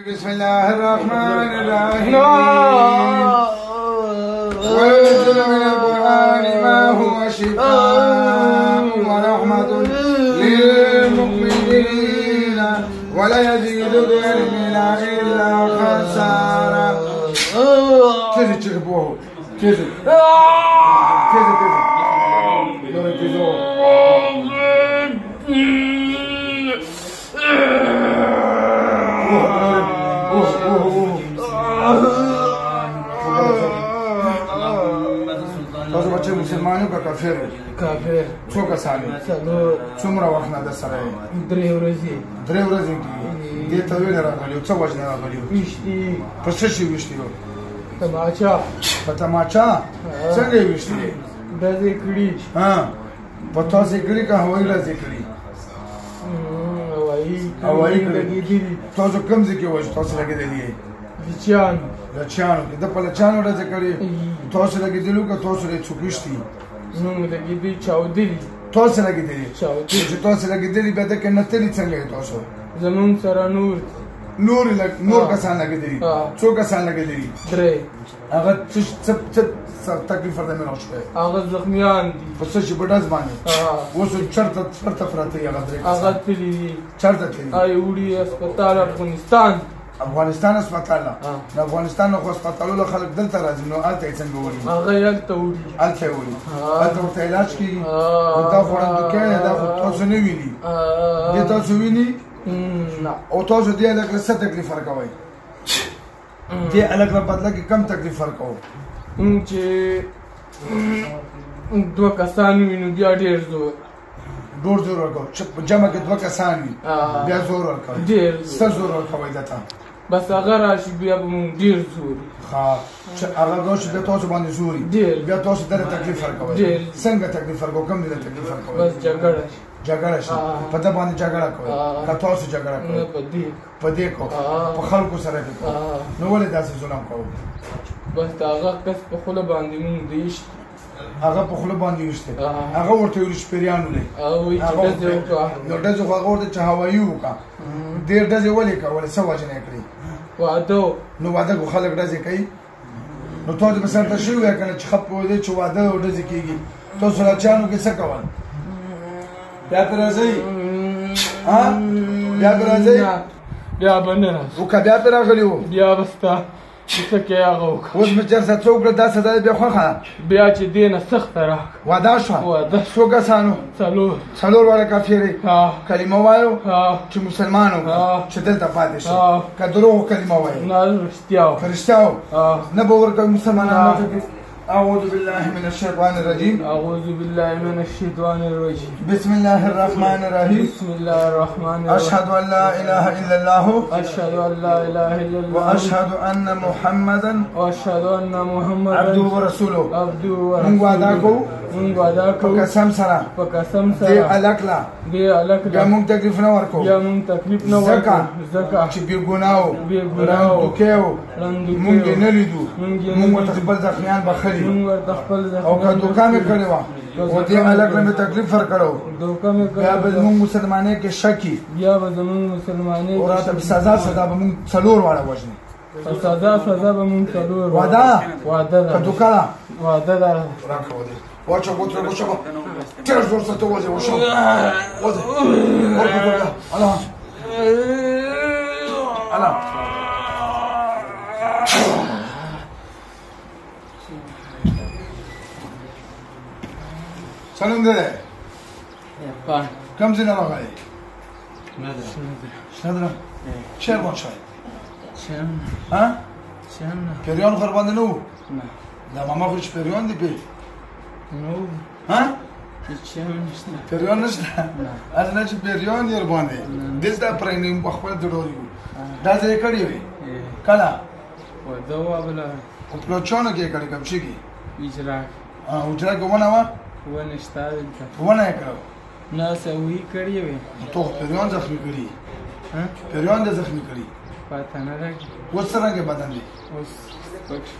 بسم الله الرحمن الرحيم وننزل من القرآن ما هو شفاء ورحمة للمؤمنين ولا يزيد ظالمين إلا خسارا. كذا تشربوه كذا تاسو بچه مسلمانو کا کافر څو کسان څومره وخت نه در سره 3 ورځې کې دې ته ویل راغلی څو وجه نه راغلی وشتي په څه شي وشتي تماچا په تماچا څنګه وشتي دځې کړي ها په تاسو کړي که هوایي راځي کړي هوایي کړي تاسو کوم ځای کې وځ تاسو لګېدلی لچانو کې د په لچانو راځي کړي تاسو لګېدلو که تاسو لري څوکشتي نو لګېدلی چاودلی تاسو لګېدلی چې تاسو لګېدلی بیا د کې نتلی څنګه تاسو زمون سره نور کسان لګېدلی څو کسان لګېدلی 3 هغه څه تکلیف ورته مې راوښته هغه زخمیان دي په څه چې بډاز باندې اوس چرته پراته هغه درې هغه تللی دي چرته تللی وړي هسپتال افغانستان هسپتال د افغانستان خو هسپتالونو خلک دلته راځي نو هلته یې څنګه وړي هغه یې هلته وړي هلته ورته علاج کېږي دا خو وړاندې دی دا خو تاسو نه ویني دې تاسو ویني او تاسو دې هلک له څه تکلیف ورکوئ دې هلک له بدله کې کم تکلیف ورکوو چې 2 کسان وي نو بیا ډېر زور ورکوو چې په جمع کې 2 کسان وي بیا زور ورکوئ څه زور ورکوئ دته بس هغه راشي بیا به مونږ ډېر زور ښه چې هغه راشي بیا تاسو باندې زوري بیا تاسو دله تکلیف ورکوئ څنګه تکلیف ورکوو کوم ډول تکلیف ورکوئ بس جګړه شي په ده باندې جګړه کوئ که تاسو جګړه کوئ په دې کوو په خلکو سره دې کوو نو ولې داسې ظلم کوو بس د هغه کس په خوله باندې مونږ دیشت هغه په خوله باندې وشته هغه ورته ویل شپریان ولې نو ډزې خو هغه ورته چې هوایي وکړه ډېر ډزې ولې کوه ولې څه وجه نه یې کړې نو واده خو خلک ډزې کوي نو تاسو به سرته شوي وی که نه چې ښه پوهېدئ چې واده او ډزې کېږي تاسو لچانو کې څه کول بیا پرې راځئ بیا پرې راځئ بیا به نه راځو که بیا پرې راغلي وو بیا به ستا څه کې هغه وکړه اوس مې چېرته څه وکړه دا سزا یې بیا خوښه بیا چې دې نه سخته راکړه واده شوه څو کسانو 4 واړه کافرې کلمه وایو چې مسلمانو چې دلته پاتې شي که دروغ کلمه وایو نه رښتیا وو نه به ورکوي مسلمانانو أعوذ بالله من الشيطان الرجيم بسم الله الرحمن الرحيم أشهد أن لا إله إلا الله وأشهد أن محمدا عبده ورسوله من وعداكو وقسم سرا دي ألقلا يا من تكليف نوركو زكا چې بې ګناهو رندوکیو مونږ یې نه لیدو مونږ ورته خپل زخمیان بخلي او که دوکه مې کړې وه او دې هلک له مې تکلیف ورکړی بیا به زمونږ مسلمانۍ کې شکي او راته سزا به مونږ 4 واړه وژني واده که دوکه ده واچه ګوتره ګوچه ډېر زور سره ته وځې وشه وځې الله سلام دی کوم ځای نه راغلی شنه چیرمن شوی پیریان خور باندې نه وو دا ماما خو چې پیریان دی پی پیریان نشته از نه چې پیریان یې ورباندې دلته پرېنې خپل دډوري وو دا ځای یې کړی وي کله په پلوچانو کې یې کړی کوم شي کې اجرا کې ونه وه ونه یې کړو نه سوي کړی وي تو پیریان زخمي کړي پیریان دې زخمي کړي پته نه راځي اوس څرنګه بدن دی اوس پکښ